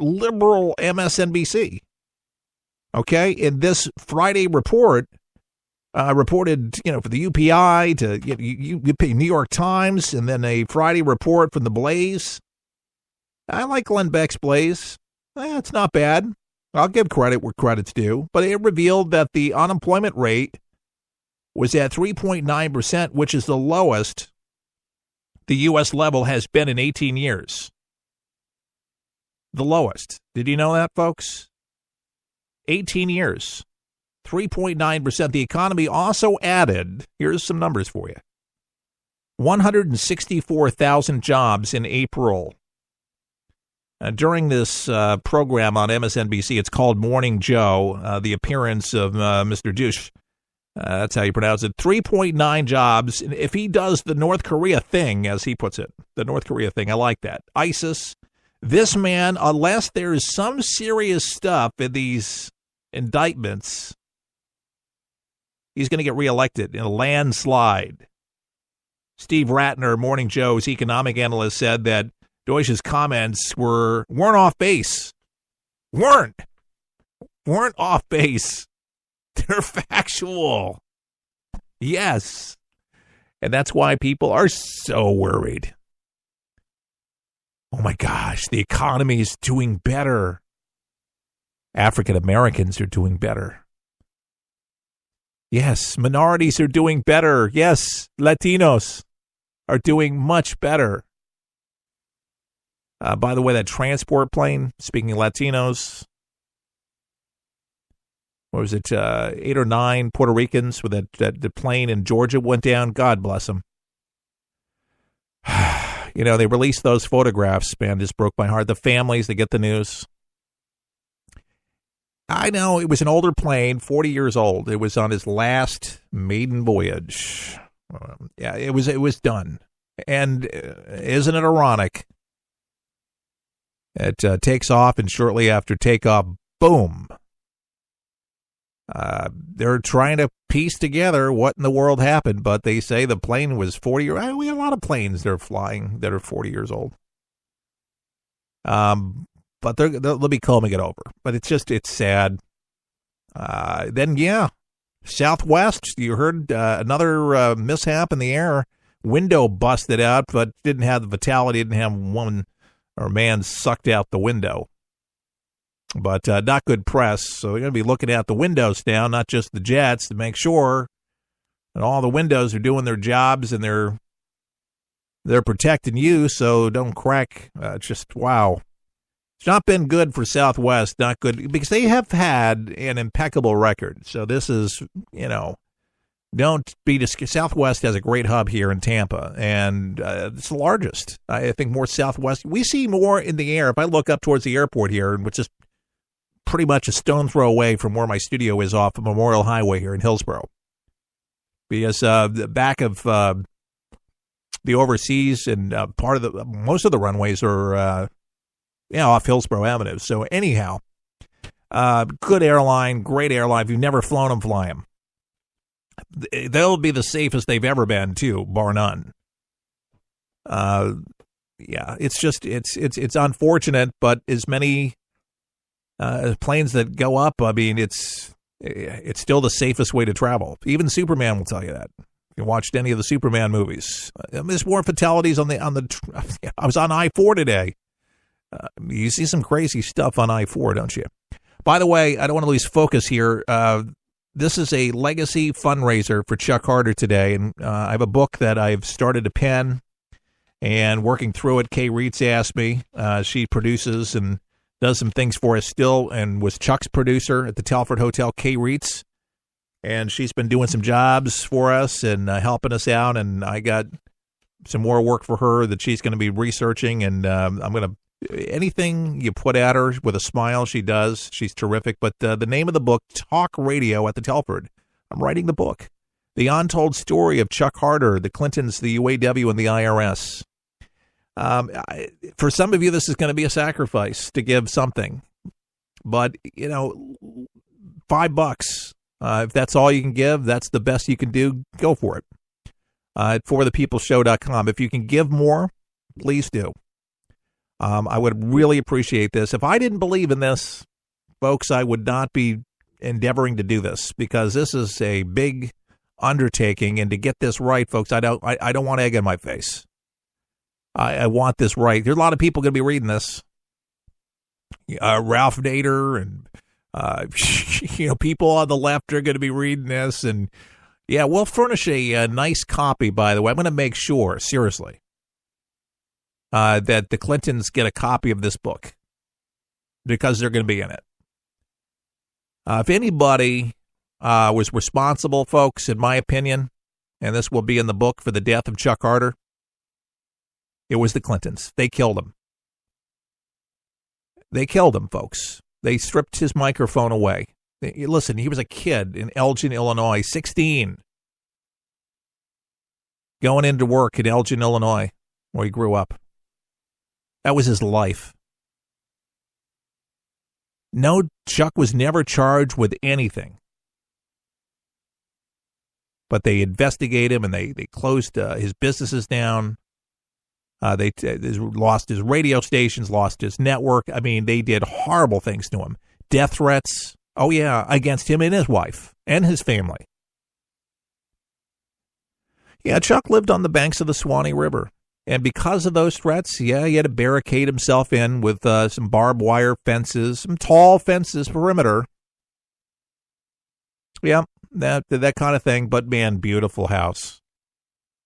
liberal MSNBC. Okay, in this Friday report, reported, for the UPI to New York Times, and then a Friday report from the Blaze. I like Glenn Beck's Blaze. It's not bad. I'll give credit where credit's due. But it revealed that the unemployment rate was at 3.9%, which is the lowest the U.S. level has been in 18 years. The lowest. Did you know that, folks? 18 years. 3.9%. The economy also added, here's some numbers for you, 164,000 jobs in April. During this program on MSNBC, it's called Morning Joe, the appearance of Mr. Douche. That's how you pronounce it. 3.9 jobs. If he does the North Korea thing, as he puts it, the North Korea thing, I like that. ISIS, this man, unless there's some serious stuff in these indictments, he's going to get reelected in a landslide. Steve Ratner, Morning Joe's economic analyst, said that Deutsch's comments weren't off base. Weren't off base. They're factual. Yes. And that's why people are so worried. Oh my gosh, the economy is doing better. African Americans are doing better. Yes, minorities are doing better. Yes, Latinos are doing much better. By the way, that transport plane, speaking of Latinos, what was it, 8 or 9 Puerto Ricans with the plane in Georgia went down? God bless them. They released those photographs, man, just broke my heart. The families that get the news. I know it was an older plane, 40 years old. It was on his last maiden voyage. It was done. And isn't it ironic? It takes off, and shortly after takeoff, boom. They're trying to piece together what in the world happened, but they say the plane was 40 years old. We have a lot of planes that are flying that are 40 years old. But they'll be combing it over. But it's sad. Then, Southwest, you heard another mishap in the air. Window busted out, but didn't have the fatality, didn't have woman or man sucked out the window. But not good press, so we're going to be looking at the windows now, not just the jets, to make sure that all the windows are doing their jobs and they're protecting you, so don't crack. Just, wow. It's not been good for Southwest, not good, because they have had an impeccable record. So this is, don't be Southwest has a great hub here in Tampa, and it's the largest. I think more Southwest. We see more in the air. If I look up towards the airport here, which is pretty much a stone throw away from where my studio is off of Memorial Highway here in Hillsborough, because the back of the overseas and most of the runways are off Hillsborough Avenue. So anyhow, good airline, great airline. If you've never flown them, fly them. They'll be the safest they've ever been, too, bar none. It's just it's unfortunate, but as many planes that go up, I mean, it's still the safest way to travel. Even Superman will tell you that. If you watched any of the Superman movies, there's more fatalities on the. I was on I-4 today. You see some crazy stuff on I-4, don't you? By the way, I don't want to lose focus here. This is a legacy fundraiser for Chuck Harder today, and I have a book that I've started to pen, and working through it, Kay Reitz asked me. She produces and does some things for us still, and was Chuck's producer at the Telford Hotel, Kay Reitz, and she's been doing some jobs for us and helping us out, and I got some more work for her that she's going to be researching, and I'm going to anything you put at her with a smile, she does. She's terrific. But the name of the book, Talk Radio at the Telford. I'm writing the book. The Untold Story of Chuck Harder, the Clintons, the UAW, and the IRS. For some of you, this is going to be a sacrifice to give something. But, $5. If that's all you can give, that's the best you can do, go for it. At forthepeopleshow.com. If you can give more, please do. I would really appreciate this. If I didn't believe in this, folks, I would not be endeavoring to do this, because this is a big undertaking. And to get this right, folks, I don't want egg in my face. I want this right. There's a lot of people going to be reading this. Ralph Nader and people on the left are going to be reading this, and yeah, we'll furnish a nice copy. By the way, I'm going to make sure, seriously, that the Clintons get a copy of this book, because they're going to be in it. If anybody was responsible, folks, in my opinion, and this will be in the book, for the death of Chuck Carter, it was the Clintons. They killed him. They killed him, folks. They stripped his microphone away. Listen, he was a kid in Elgin, Illinois, 16, going into work in Elgin, Illinois, where he grew up. That was his life. No, Chuck was never charged with anything. But they investigated him, and they closed his businesses down. They lost his radio stations, lost his network. I mean, they did horrible things to him. Death threats. Oh, yeah, against him and his wife and his family. Yeah, Chuck lived on the banks of the Swanee River. And because of those threats, yeah, he had to barricade himself in with some barbed wire fences, some tall fences, perimeter. Yeah, that kind of thing. But, man, beautiful house.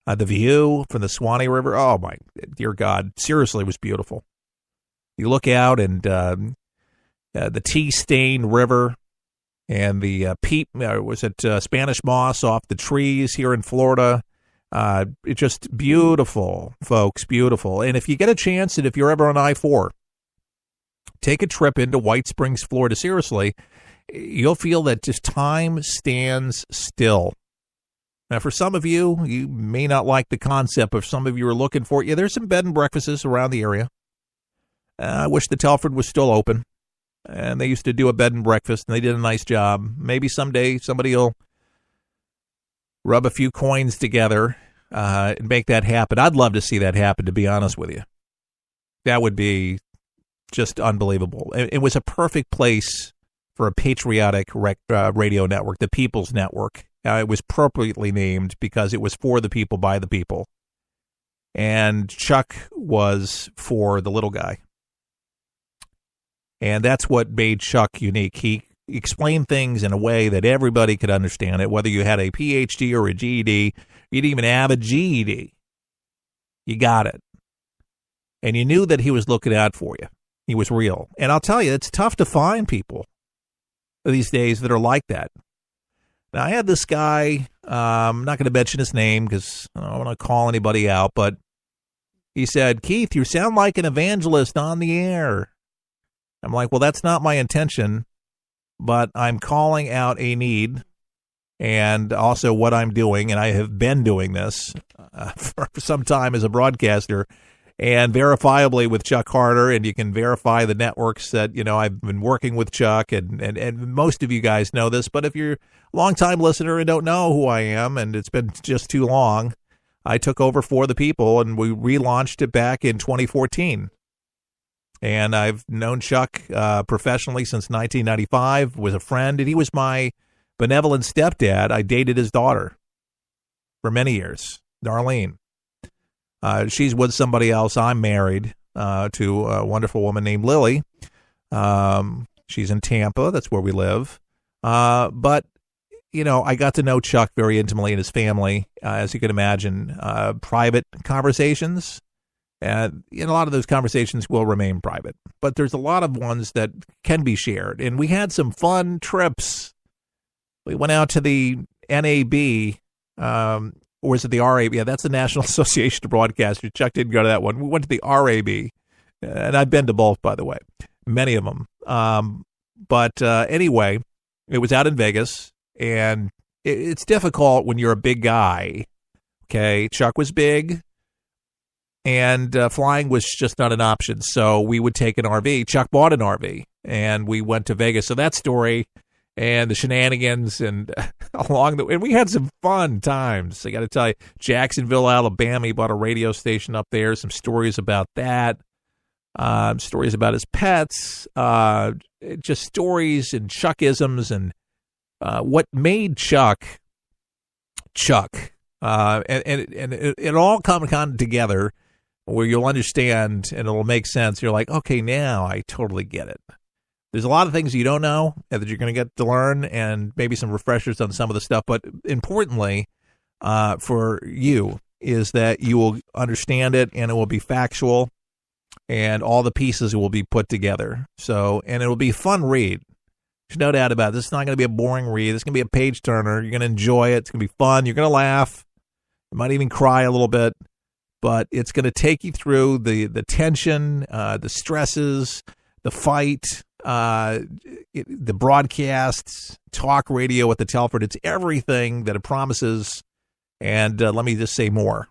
The view from the Swanee River, oh, my dear God, seriously, it was beautiful. You look out, and the tea-stained river and the Spanish moss off the trees here in Florida. It's just beautiful, folks, beautiful. And if you get a chance, and if you're ever on I-4, take a trip into White Springs, Florida. Seriously, you'll feel that just time stands still. Now, for some of you, you may not like the concept, but some of you are looking for it. Yeah, there's some bed and breakfasts around the area. I wish the Telford was still open, and they used to do a bed and breakfast, and they did a nice job. Maybe someday somebody will rub a few coins together and make that happen. I'd love to see that happen, to be honest with you. That would be just unbelievable. It was a perfect place for a patriotic radio network, the People's Network. It was appropriately named because it was for the people, by the people. And Chuck was for the little guy. And that's what made Chuck unique. He explained things in a way that everybody could understand it, whether you had a PhD or a GED. You didn't even have a GED. You got it. And you knew that he was looking out for you. He was real. And I'll tell you, it's tough to find people these days that are like that. Now, I had this guy, I'm not going to mention his name because I don't want to call anybody out, but he said, "Keith, you sound like an evangelist on the air." I'm like, well, that's not my intention, but I'm calling out a need and also what I'm doing, and I have been doing this for some time as a broadcaster, and verifiably with Chuck Carter, and you can verify the networks that, I've been working with Chuck, and most of you guys know this, but if you're a long-time listener and don't know who I am, and it's been just too long, I took over For the People, and we relaunched it back in 2014. And I've known Chuck professionally since 1995, was a friend, and he was my benevolent stepdad. I dated his daughter for many years, Darlene. She's with somebody else. I'm married to a wonderful woman named Lily. She's in Tampa. That's where we live. But, I got to know Chuck very intimately and his family, as you can imagine. Private conversations. And a lot of those conversations will remain private. But there's a lot of ones that can be shared. And we had some fun trips. We went out to the NAB, or is it the RAB? Yeah, that's the National Association of Broadcasters. Chuck didn't go to that one. We went to the RAB, and I've been to both, by the way, many of them. But anyway, it was out in Vegas, and it's difficult when you're a big guy. Okay, Chuck was big, and flying was just not an option. So we would take an RV. Chuck bought an RV, and we went to Vegas. So that story and the shenanigans and and we had some fun times. I got to tell you, Jacksonville, Alabama, he bought a radio station up there. Some stories about that. stories about his pets, just stories and Chuckisms and what made Chuck. And it all come kind of together where you'll understand and it'll make sense. You're like, okay, now I totally get it. There's a lot of things you don't know that you're going to get to learn and maybe some refreshers on some of the stuff. But importantly, for you is that you will understand it and it will be factual and all the pieces will be put together. So, and it will be a fun read. There's no doubt about it. This is not going to be a boring read. This is going to be a page turner. You're going to enjoy it. It's going to be fun. You're going to laugh. You might even cry a little bit. But it's going to take you through the tension, the stresses, the fight, the broadcasts, talk radio at the Telford. It's everything that it promises. And let me just say more.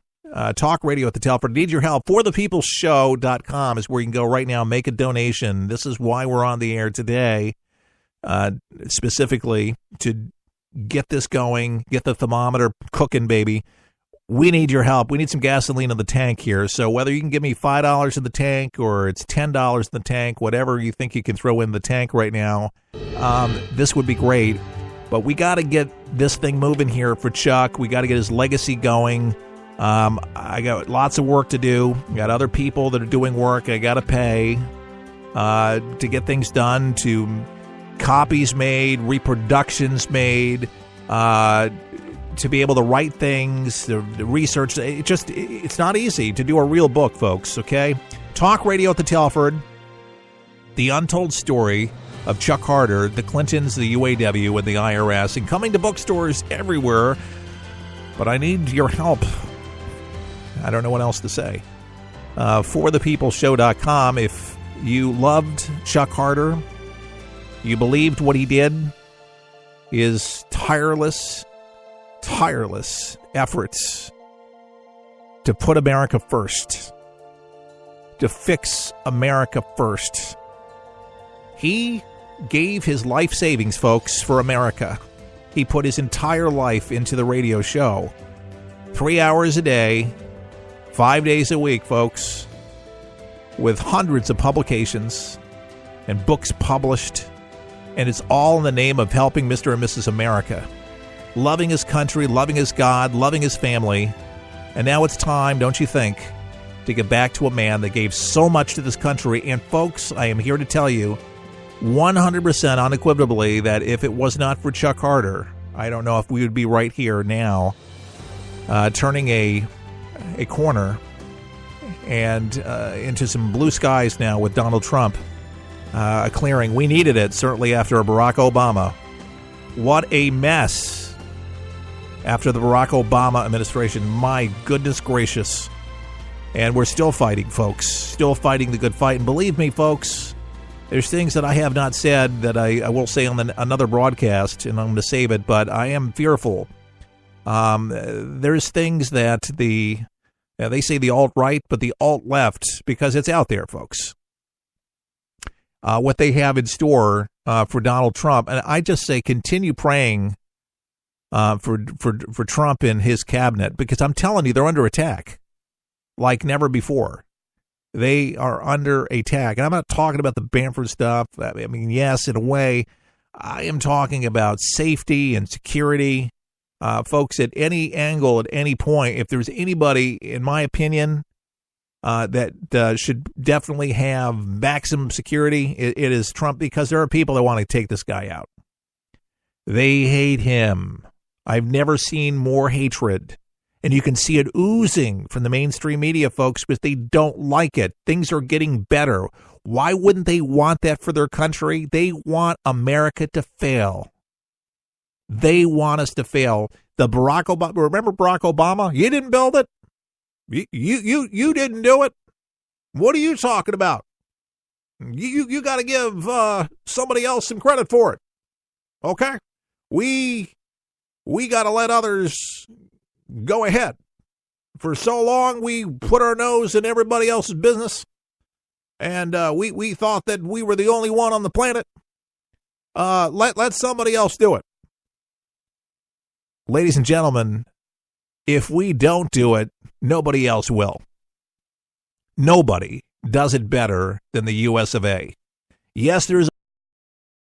Talk radio at the Telford. Need your help. ForThePeoplesShow.com is where you can go right now. Make a donation. This is why we're on the air today. Specifically to get this going, get the thermometer cooking, baby. We need your help. We need some gasoline in the tank here. So whether you can give me $5 in the tank or it's $10 in the tank, whatever you think you can throw in the tank right now, this would be great. But we got to get this thing moving here for Chuck. We got to get his legacy going. I got lots of work to do. I got other people that are doing work I got to pay to get things done, to copies made, reproductions made, to be able to write things, the research. It's not easy to do a real book, folks, okay? Talk radio at the Telford, the untold story of Chuck Harder, the Clintons, the UAW, and the IRS, and coming to bookstores everywhere. But I need your help. I don't know what else to say. ForThePeoplesShow.com. If you loved Chuck Harder, you believed what he did, his tireless efforts to put America first, to fix America first. He gave his life savings, folks, for America. He put his entire life into the radio show. 3 hours a day, 5 days a week, folks, with hundreds of publications and books published. And it's all in the name of helping Mr. and Mrs. America, loving his country, loving his God, loving his family. And now it's time, don't you think, to get back to a man that gave so much to this country. And folks, I am here to tell you 100% unequivocally that if it was not for Chuck Harder, I don't know if we would be right here now, turning a corner and into some blue skies now with Donald Trump. A clearing. We needed it, certainly after Barack Obama. What a mess after the Barack Obama administration. My goodness gracious. And we're still fighting, folks. Still fighting the good fight. And believe me, folks, there's things that I have not said that I will say on another broadcast, and I'm going to save it, but I am fearful. There's things that they say the alt-right, but the alt-left, because it's out there, folks. What they have in store for Donald Trump. And I just say continue praying for Trump and his cabinet, because I'm telling you, they're under attack like never before. They are under attack. And I'm not talking about the Bamford stuff. I mean, yes, in a way, I am talking about safety and security. Folks, at any angle, at any point, if there's anybody, in my opinion, that should definitely have maximum security, it is Trump, because there are people that want to take this guy out. They hate him. I've never seen more hatred. And you can see it oozing from the mainstream media, folks, because they don't like it. Things are getting better. Why wouldn't they want that for their country? They want America to fail. They want us to fail. The Barack Obama, remember Barack Obama? You didn't build it. You didn't do it. What are you talking about? You got to give somebody else some credit for it. Okay? We got to let others go ahead. For so long, we put our nose in everybody else's business, and we thought that we were the only one on the planet. Let somebody else do it. Ladies and gentlemen, if we don't do it, nobody else will. Nobody does it better than the US of A. Yes, there's